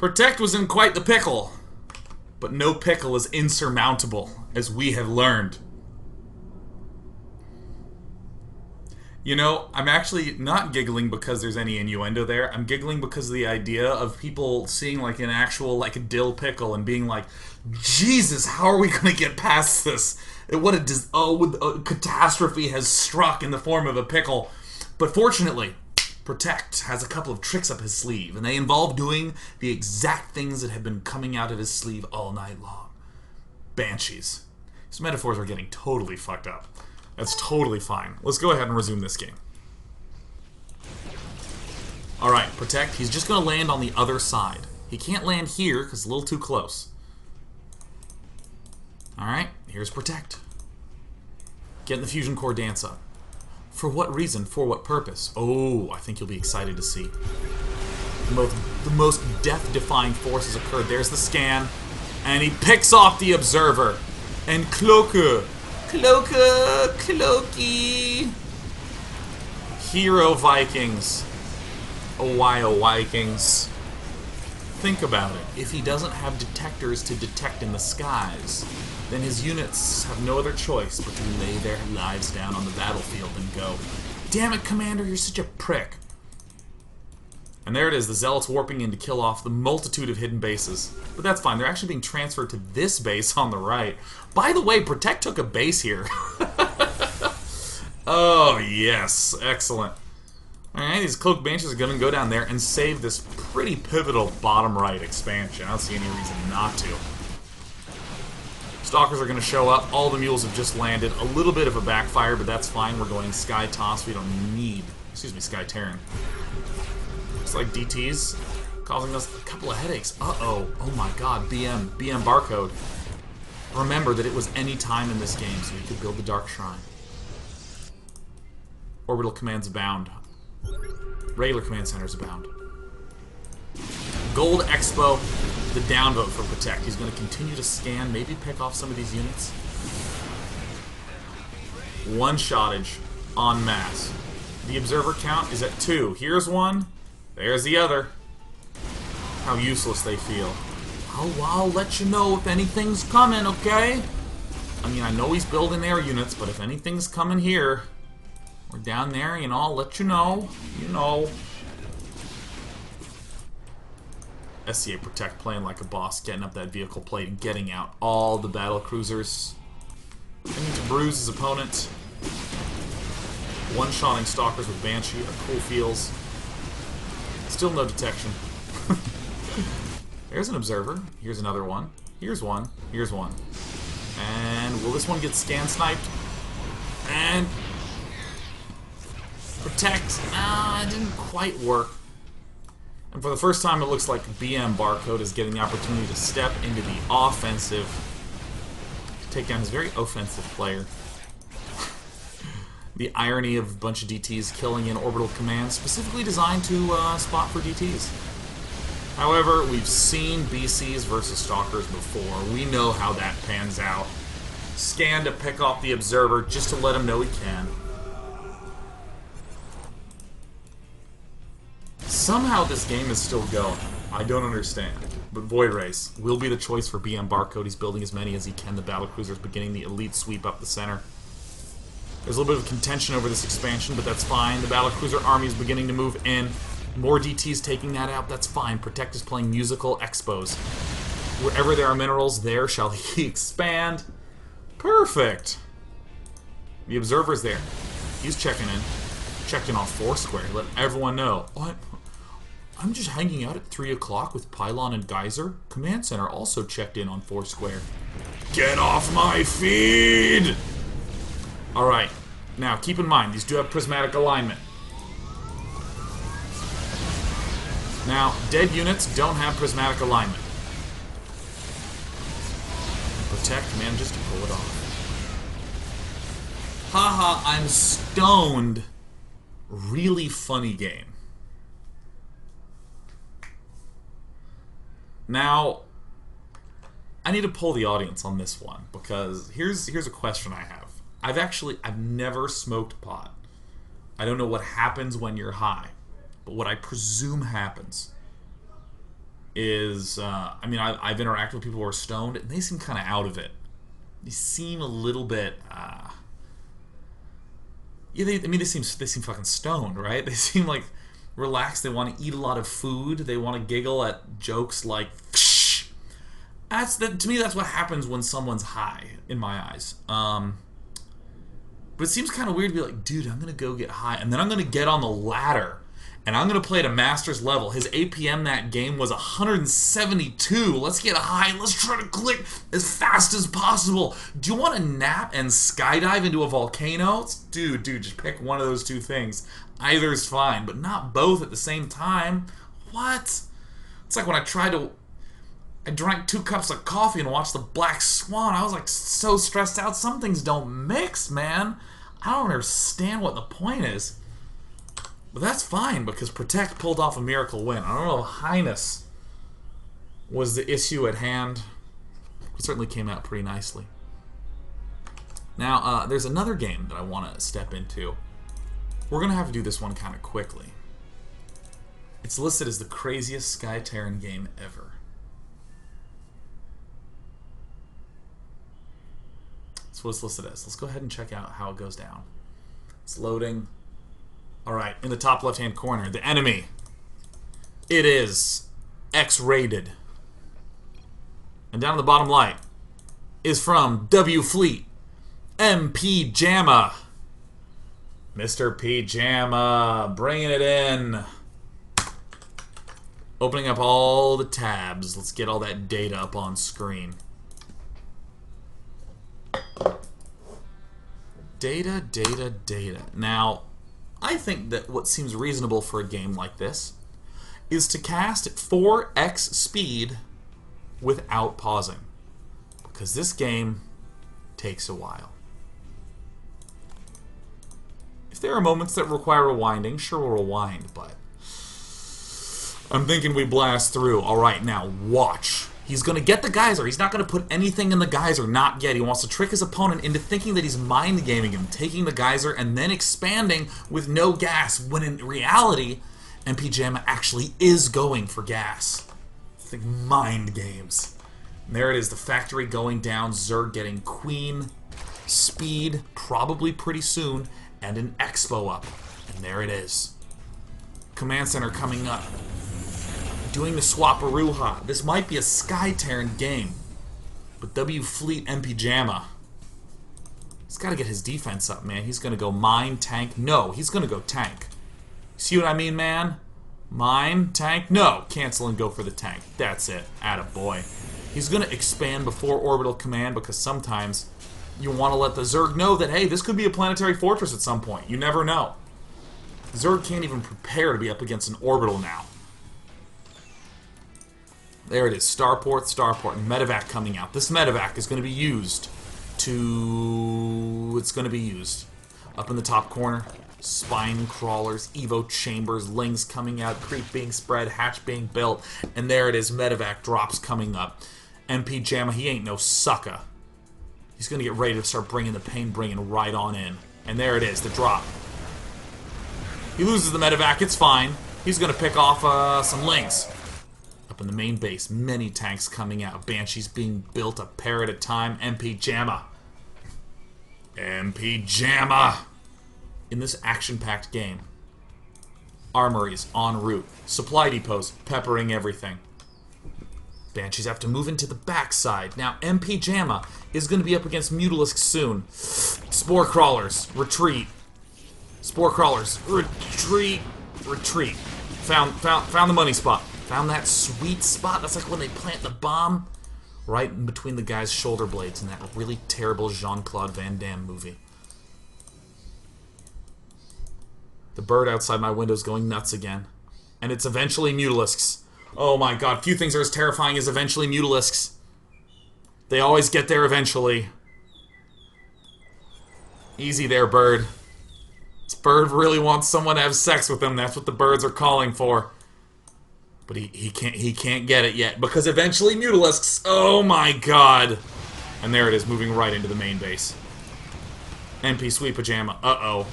Protect was in quite the pickle, but no pickle is insurmountable, as we have learned. You know, I'm actually not giggling because there's any innuendo there. I'm giggling because of the idea of people seeing like an actual, like a dill pickle and being like, Jesus, how are we going to get past this? What a catastrophe has struck in the form of a pickle. But fortunately, Protect has a couple of tricks up his sleeve, and they involve doing the exact things that have been coming out of his sleeve all night long. Banshees. These metaphors are getting totally fucked up. That's totally fine. Let's go ahead and resume this game. Alright, Protect. He's just going to land on the other side. He can't land here because it's a little too close. Alright, here's Protect. Getting the Fusion Core dance up. For what reason? For what purpose? Oh, I think you'll be excited to see. The most death-defying force has occurred. There's the scan. And he picks off the Observer. And Cloaker. Cloaky. Hero Vikings. Oh, why, oh, Vikings. Think about it. If he doesn't have detectors to detect in the skies, then his units have no other choice but to lay their lives down on the battlefield and go, damn it, Commander, you're such a prick. And there it is, the Zealots warping in to kill off the multitude of hidden bases. But that's fine, they're actually being transferred to this base on the right. By the way, Protect took a base here. Oh, yes, excellent. Alright, these Cloaked Banshees are going to go down there and save this pretty pivotal bottom right expansion. I don't see any reason not to. Stalkers are going to show up. All the mules have just landed. A little bit of a backfire, but that's fine. We're going Sky Toss. We don't need, Sky Terran. Looks like DT's causing us a couple of headaches. Uh-oh. Oh my god. BM barcode. Remember that it was any time in this game, so you could build the Dark Shrine. Orbital commands abound. Regular command centers abound. Gold Expo, the downvote for Protect. He's going to continue to scan, maybe pick off some of these units. One-shottage en masse. The Observer count is at 2. Here's one. There's the other. How useless they feel. I'll let you know if anything's coming, okay? I mean, I know he's building air units, but if anything's coming here, we're down there, you know, I'll let you know. You know. SCA Protect playing like a boss, getting up that vehicle plate and getting out all the battle cruisers. Aiming to bruise his opponent. One-shotting Stalkers with Banshee are cool feels. Still no detection. There's an Observer. Here's another one. Here's one. Here's one. And will this one get scan sniped? And Protect. It didn't quite work. And for the first time, it looks like BM Barcode is getting the opportunity to step into the offensive, take down his very offensive player. The irony of a bunch of DTs killing in orbital commands, specifically designed to spot for DTs. However, we've seen BCs versus Stalkers before. We know how that pans out. Scan to pick off the Observer just to let him know he can. Somehow this game is still going. I don't understand. But Void Race will be the choice for BM Barcode. He's building as many as he can. The battlecruisers beginning the elite sweep up the center. There's a little bit of contention over this expansion, but that's fine. The battlecruiser army is beginning to move in. More DTs taking that out. That's fine. Protect is playing musical expos. Wherever there are minerals, there shall he expand. Perfect. The Observer's there. He's checking in. Checked in on Foursquare. Let everyone know. I'm just hanging out at 3 o'clock with Pylon and Geyser. Command Center also checked in on Foursquare. Get off my feed! Alright. Now, keep in mind, these do have prismatic alignment. Now, dead units don't have prismatic alignment. Protect manages to pull it off. Haha, I'm stoned. Really funny game. Now, I need to pull the audience on this one, because here's a question I have. I've never smoked pot. I don't know what happens when you're high, but what I presume happens is, I mean, I've interacted with people who are stoned, and they seem kind of out of it. They seem a little bit, yeah, they seem fucking stoned, right? They seem like relaxed. They want to eat a lot of food. They want to giggle at jokes like, Psh! To me, that's what happens when someone's high, in my eyes. But it seems kind of weird to be like, dude, I'm going to go get high, and then I'm going to get on the ladder, and I'm going to play at a master's level. His APM that game was 172. Let's get high. Let's try to click as fast as possible. Do you want to nap and skydive into a volcano? Dude, just pick one of those two things. Either's fine, but not both at the same time. What? It's like when I drank 2 cups of coffee and watched the Black Swan. I was like so stressed out. Some things don't mix, man. I don't understand what the point is. But that's fine, because Protect pulled off a miracle win. I don't know if Highness was the issue at hand. It certainly came out pretty nicely. Now, there's another game that I want to step into. We're going to have to do this one kind of quickly. It's listed as the craziest SKY TERRAN game ever. That's what it's listed as. Let's go ahead and check out how it goes down. It's loading. Alright, in the top left-hand corner, the enemy. It is X-rated. And down in the bottom right is from W Fleet, MP Jamma. Mr. Pajama, bringing it in. Opening up all the tabs. Let's get all that data up on screen. Data. Now, I think that what seems reasonable for a game like this is to cast at 4x speed without pausing. Because this game takes a while. If there are moments that require rewinding, sure, we'll rewind, but I'm thinking we blast through. Alright, now watch. He's going to get the geyser. He's not going to put anything in the geyser, not yet. He wants to trick his opponent into thinking that he's mind gaming him, taking the geyser and then expanding with no gas, when in reality, MP Jamma actually is going for gas. Think mind games. And there it is, the factory going down, Zerg getting queen, speed, probably pretty soon, and an expo up. And there it is. Command center coming up. Doing the Swaparuha. This might be a SKY TERRAN game. But W Fleet MP Jamma, he's got to get his defense up, man. He's going to go mine, tank. No, he's going to go tank. See what I mean, man? Mine, tank. No, cancel and go for the tank. That's it. Attaboy. He's going to expand before orbital command, because sometimes you want to let the Zerg know that, hey, this could be a planetary fortress at some point. You never know. Zerg can't even prepare to be up against an orbital now. There it is, starport, medevac coming out. This medevac is going to be used to... It's going to be used. Up in the top corner, spine crawlers, evo chambers, lings coming out, creep being spread, hatch being built, and there it is, medevac drops coming up. MP Jamma, he ain't no sucker. He's going to get ready to start bringing the pain, bringing right on in. And there it is, the drop. He loses the medevac, it's fine. He's going to pick off some lings. Up in the main base, many tanks coming out. Banshees being built a pair at a time. MP Jamma. MP Jamma. In this action-packed game, armories en route. Supply depots peppering everything. Banshees have to move into the backside. Now, MP Jamma is going to be up against Mutalisks soon. Spore crawlers, retreat. Spore crawlers, retreat. Found the money spot. Found that sweet spot. That's like when they plant the bomb right in between the guy's shoulder blades in that really terrible Jean-Claude Van Damme movie. The bird outside my window is going nuts again. And it's eventually Mutalisks. Oh my god, few things are as terrifying as eventually Mutalisks. They always get there eventually. Easy there, bird. This bird really wants someone to have sex with him. That's what the birds are calling for. But he can't get it yet, because eventually Mutalisks. Oh my god. And there it is, moving right into the main base. MP Sweet Pajama. Uh-oh.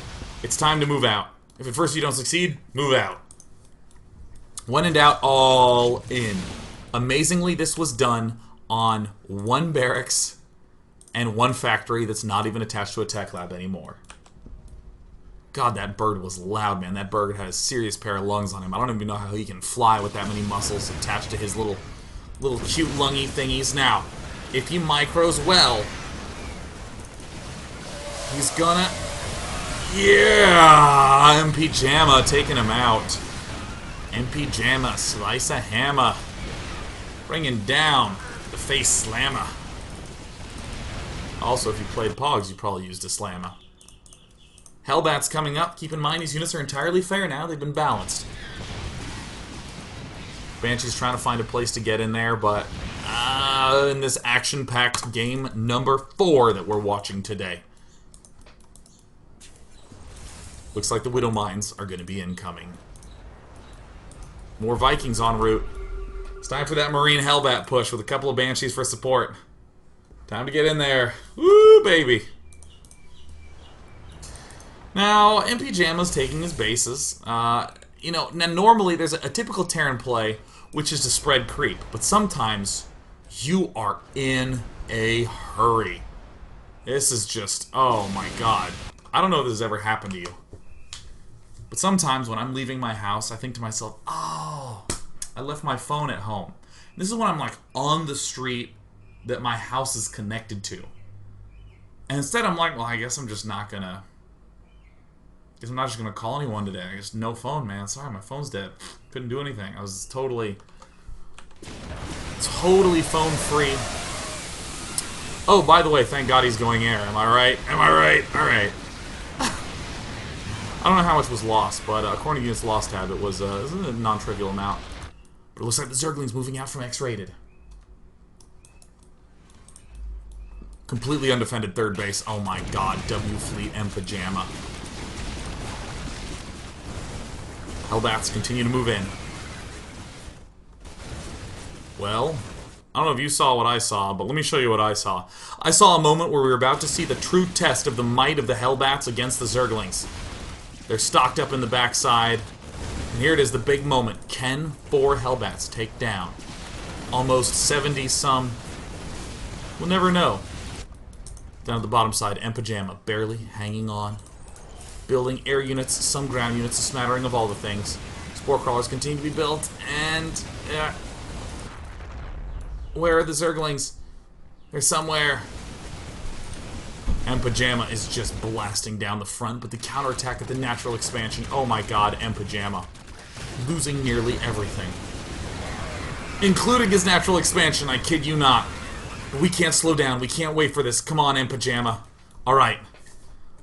It's time to move out. If at first you don't succeed, move out. When in doubt, all in. Amazingly, this was done on one barracks and one factory that's not even attached to a tech lab anymore. God, that bird was loud, man. That bird had a serious pair of lungs on him. I don't even know how he can fly with that many muscles attached to his little cute lungy thingies. Now, if he micros well, he's gonna... Yeah! MP Jamma taking him out. MP Jamma, slice a hammer. Bringing down the face slammer. Also, if you played Pogs, you probably used a slammer. Hellbat's coming up. Keep in mind, these units are entirely fair now. They've been balanced. Banshee's trying to find a place to get in there, but in this action-packed game number 4 that we're watching today. Looks like the Widow Mines are going to be incoming. More Vikings en route. It's time for that Marine Hellbat push with a couple of Banshees for support. Time to get in there. Woo, baby. Now, MP Jamma's taking his bases. You know, now normally there's a typical Terran play, which is to spread creep. But sometimes you are in a hurry. This is just, oh my god. I don't know if this has ever happened to you. But sometimes when I'm leaving my house, I think to myself, oh, I left my phone at home. This is when I'm like on the street that my house is connected to. And instead I'm like, well, I guess I'm just not gonna... I'm not just gonna call anyone today. I guess no phone, man. Sorry, my phone's dead. Couldn't do anything. I was totally phone free. Oh, by the way, thank God he's going air. Am I right? Am I right? Alright. I don't know how much was lost, but according to Units Lost tab, it was a non-trivial amount. But it looks like the Zergling's moving out from X-rated. Completely undefended third base. Oh my god, W Fleet and Pajama. Hellbats continue to move in. Well, I don't know if you saw what I saw, but let me show you what I saw. I saw a moment where we were about to see the true test of the might of the Hellbats against the Zerglings. They're stocked up in the backside. And here it is, the big moment. Can 4 Hellbats take down almost 70-some? We'll never know. Down at the bottom side, Empajama barely hanging on. Building air units, some ground units, a smattering of all the things. Spore crawlers continue to be built, and... where are the Zerglings? They're somewhere. Empajama is just blasting down the front, but the counterattack at the natural expansion, oh my god, Empajama. Losing nearly everything. Including his natural expansion, I kid you not. We can't slow down, we can't wait for this. Come on, Empajama. Alright.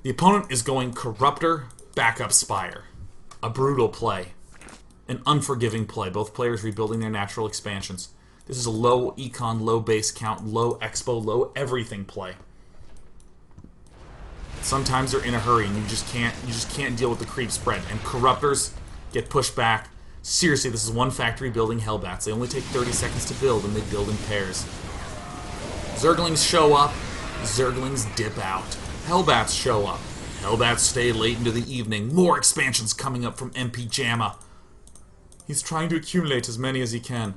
The opponent is going Corruptor, Backup Spire. A brutal play. An unforgiving play. Both players rebuilding their natural expansions. This is a low econ, low base count, low expo, low everything play. Sometimes they're in a hurry and you just can't deal with the creep spread. And Corruptors get pushed back. Seriously, this is one factory building Hellbats. They only take 30 seconds to build and they build in pairs. Zerglings show up. Zerglings dip out. Hellbats show up. Hellbats stay late into the evening. More expansions coming up from MP Jamma. He's trying to accumulate as many as he can.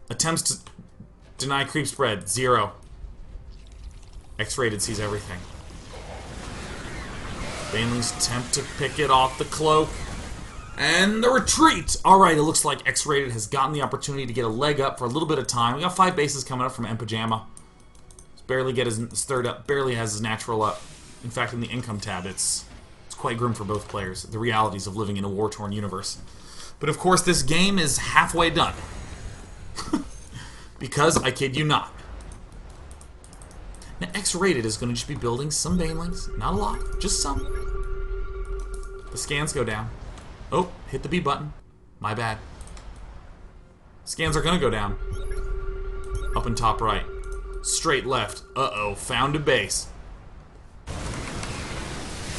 Attempts to deny creep spread. 0. X-rated sees everything. Banelings attempt to pick it off the cloak. And the retreat! Alright, it looks like X-rated has gotten the opportunity to get a leg up for a little bit of time. We got 5 bases coming up from Empajama. Barely get his third up, barely has his natural up. In fact, in the income tab, it's quite grim for both players. The realities of living in a war-torn universe. But of course, this game is halfway done. Because, I kid you not. Now, X-rated is going to just be building some Banelings. Not a lot, just some. The scans go down. Oh, hit the B button. My bad. Scans are going to go down. Up and top right. Straight left. Uh-oh, found a base.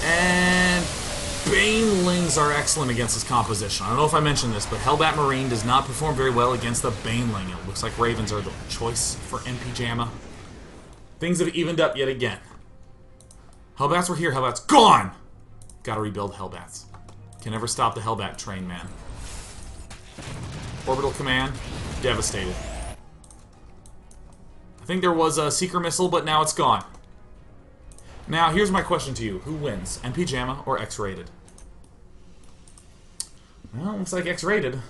And Banelings are excellent against this composition. I don't know if I mentioned this, but Hellbat Marine does not perform very well against the Baneling. It looks like Ravens are the choice for MP Jamma. Things have evened up yet again. Hellbats were here, Hellbats gone! Gotta rebuild Hellbats. Can never stop the Hellbat train, man. Orbital command, devastated. think there was a Seeker Missile, but now it's gone. Now, here's my question to you. Who wins? MP JAMA or X-Rated? Well, looks like X-Rated.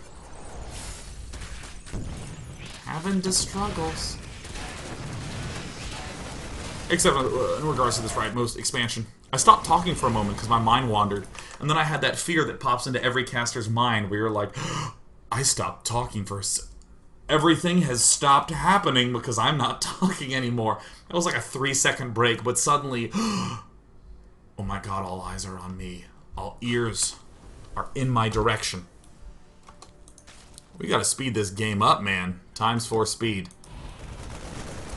Having the struggles. Except in regards to this rightmost expansion. I stopped talking for a moment because my mind wandered. And then I had that fear that pops into every caster's mind where you're like, I stopped talking for everything has stopped happening because I'm not talking anymore. That was like a 3-second break, but suddenly, oh my god, all eyes are on me. All ears are in my direction. We gotta speed this game up, man. ×4 speed.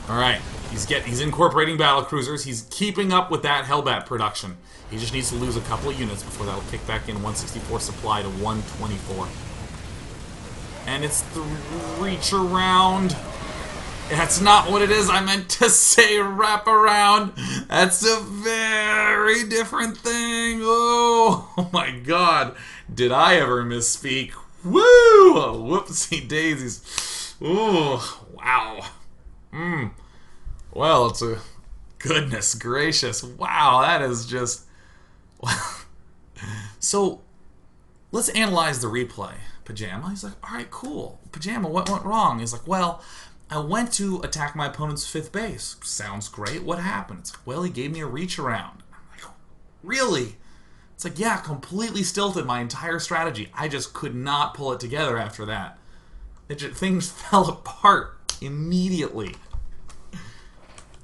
Alright, he's incorporating battlecruisers. He's keeping up with that Hellbat production. He just needs to lose a couple of units before that'll kick back in 164 supply to 124. And it's the reach around. That's not what it is. I meant to say wrap around. That's a very different thing. Oh my god. Did I ever misspeak? Woo! Whoopsie daisies. Ooh, wow. Well, it's a... Goodness gracious. Wow, that is just... So, let's analyze the replay. Pajama? He's like, alright, cool. Pajama, what went wrong? He's like, well, I went to attack my opponent's 5th base. Sounds great. What happened? It's like, well, he gave me a reach around. I'm like, really? It's like, yeah, completely stilted my entire strategy. I just could not pull it together after that. Things fell apart immediately.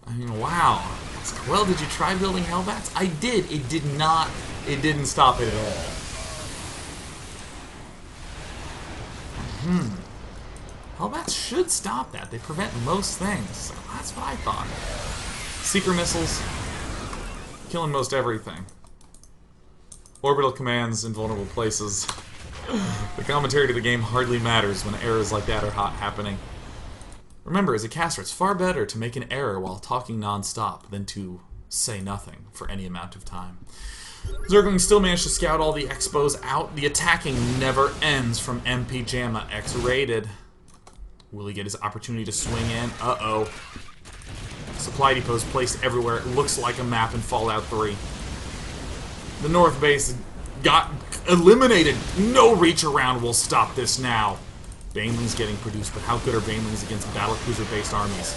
I mean, wow. It's like, well, did you try building Hellbats? I did. It did not. It didn't stop it at all. Hellbats should stop that. They prevent most things. So that's what I thought. Seeker missiles. Killing most everything. Orbital commands in vulnerable places. The commentary to the game hardly matters when errors like that are happening. Remember, as a caster, it's far better to make an error while talking non-stop than to say nothing for any amount of time. Zergling still managed to scout all the expos out. The attacking never ends from MP JAMA X-Rated. Will he get his opportunity to swing in? Uh-oh. Supply depots placed everywhere. It looks like a map in Fallout 3. The north base got eliminated. No reach around will stop this now. Banelings getting produced, but how good are Banelings against battlecruiser-based armies?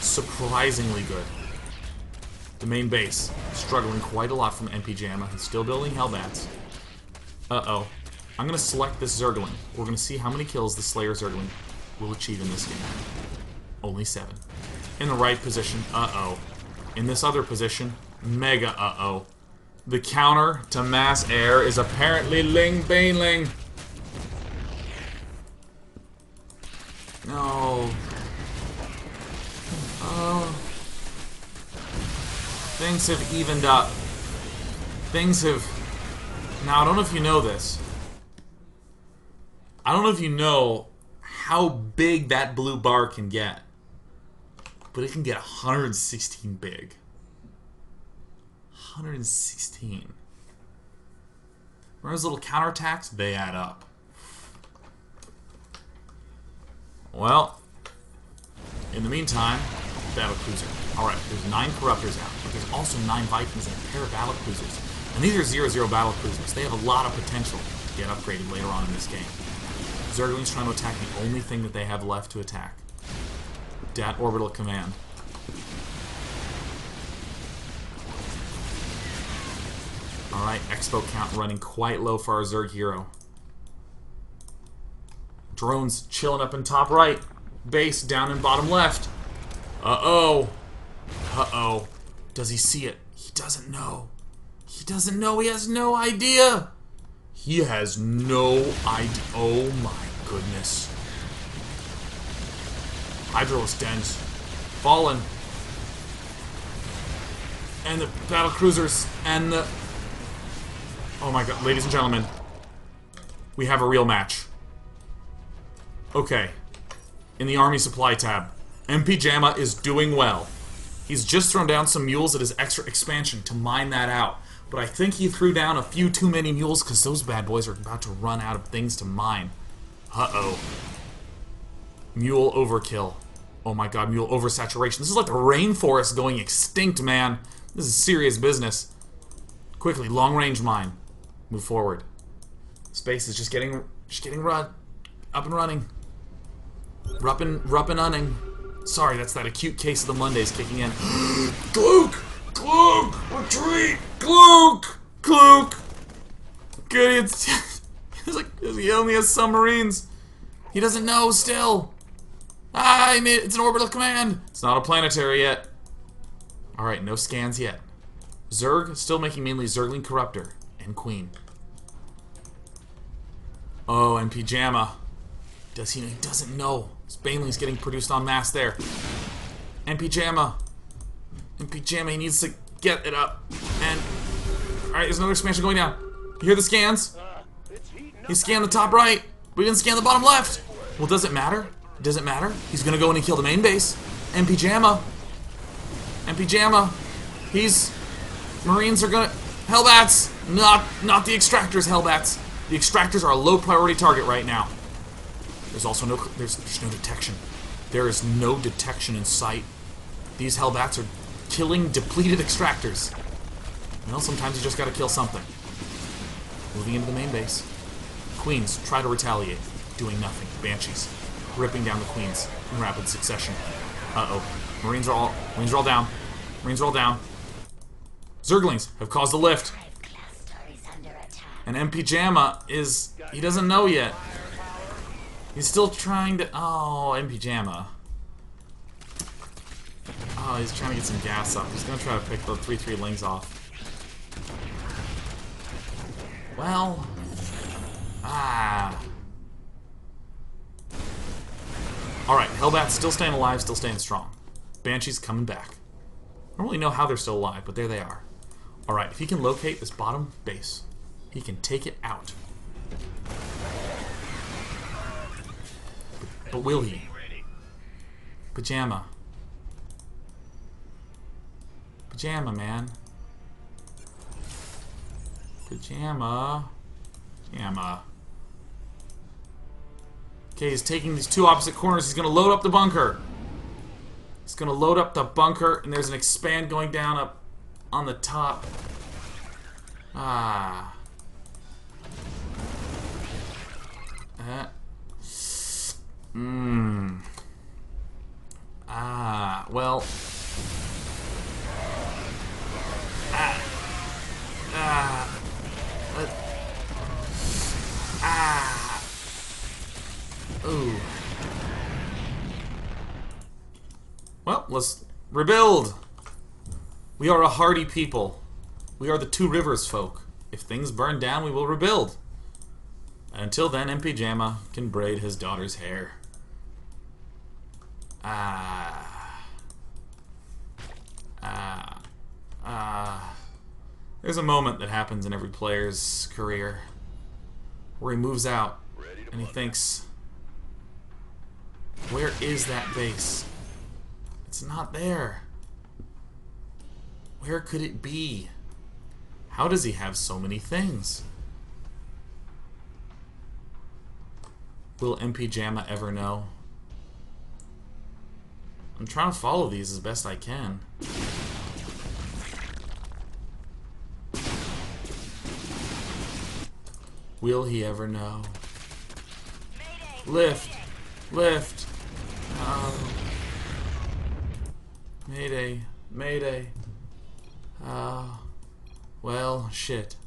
Surprisingly good. The main base, struggling quite a lot from MP JAMA. He's still building Hellbats. Uh-oh. I'm going to select this Zergling. We're going to see how many kills the Slayer Zergling will achieve in this game. Only 7. In the right position, uh-oh. In this other position, mega uh-oh. The counter to mass air is apparently Ling Baneling. No. Oh. Things have evened up. Things have... Now, I don't know if you know this. I don't know if you know how big that blue bar can get. But it can get 116 big. 116. Remember those little counterattacks? They add up. Well, in the meantime, battlecruiser. Alright, there's 9 Corruptors out, but there's also 9 Vikings and a pair of battlecruisers. And these are 0-0 battlecruisers. They have a lot of potential to get upgraded later on in this game. Zergling's trying to attack the only thing that they have left to attack. Dat Orbital Command. Alright, Expo count running quite low for our Zerg hero. Drones chilling up in top right. Base down in bottom left. Uh-oh. Uh-oh. Does he see it? He doesn't know. He doesn't know. He has no idea. He has no idea. Oh my goodness. Hydros Dens. Fallen. And the battlecruisers and the... Oh my god, ladies and gentlemen. We have a real match. Okay. In the army supply tab, MP JAMA is doing well. He's just thrown down some mules at his extra expansion to mine that out. But I think he threw down a few too many mules because those bad boys are about to run out of things to mine. Uh-oh. Mule overkill. Oh my god, mule oversaturation. This is like the rainforest going extinct, man. This is serious business. Quickly, long-range mine. Move forward. Space is just getting up and running. Rupp and running. Sorry, that's that acute case of the Mondays kicking in. Glook! Glook! Retreat! Glook! Glook! Good, he only has submarines. He doesn't know still. Ah, it's an orbital command. It's not a planetary yet. Alright, no scans yet. Zerg, still making mainly Zergling Corruptor and Queen. Oh, and Pyjama. Does he doesn't know. Baneling's getting produced en masse there. And Pyjama. And Pyjama, he needs to get it up. And alright, there's another expansion going down. You hear the scans? He scanned the top right, but he didn't scan the bottom left. Well, does it matter? Does it matter? He's gonna go in and kill the main base. And Pyjama. And Pyjama. Marines are gonna... Hellbats! Not the extractors, Hellbats. The extractors are a low priority target right now. There's also there's no detection. There is no detection in sight. These Hellbats are killing depleted extractors. Well, sometimes you just gotta kill something. Moving into the main base. Queens try to retaliate. Doing nothing. Banshees ripping down the Queens in rapid succession. Uh-oh. Marines are all down. Marines are all down. Zerglings have caused a lift. And MP Jamma he doesn't know yet. He's still trying to... Oh, MP Jamma. Oh, he's trying to get some gas up. He's gonna try to pick the 3-3 lings off. Well... Alright, Hellbats still staying alive, still staying strong. Banshee's coming back. I don't really know how they're still alive, but there they are. Alright, if he can locate this bottom base, he can take it out. But will he? Pyjama. Pyjama, man. Pyjama. Pyjama. Okay, he's taking these two opposite corners. He's gonna load up the bunker. He's gonna load up the bunker, and there's an expand going down up on the top. Well. Ooh. Well, let's rebuild. We are a hardy people. We are the Two Rivers folk. If things burn down, we will rebuild. Until then, MP Jamma can braid his daughter's hair. There's a moment that happens in every player's career where he moves out and he thinks, where is that base? It's not there. Where could it be? How does he have so many things? Will MP Jamma ever know? I'm trying to follow these as best I can. Will he ever know? Lift! Lift! Oh. Mayday. Mayday. Well, shit.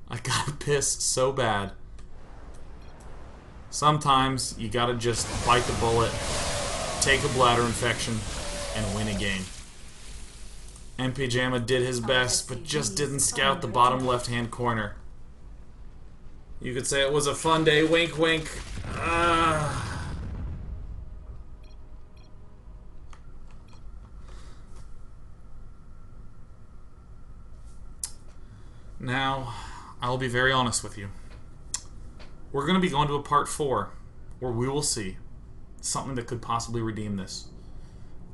I gotta piss so bad. Sometimes you gotta just bite the bullet, take a bladder infection, and win a game. MP Jamma did his best, but just didn't scout the bottom left-hand corner. You could say it was a fun day, wink wink. Now, I'll be very honest with you. We're going to be going to a part 4, where we will see something that could possibly redeem this.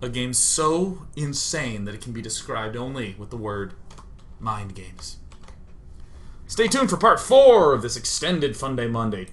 A game so insane that it can be described only with the word mind games. Stay tuned for part 4 of this extended Funday Monday.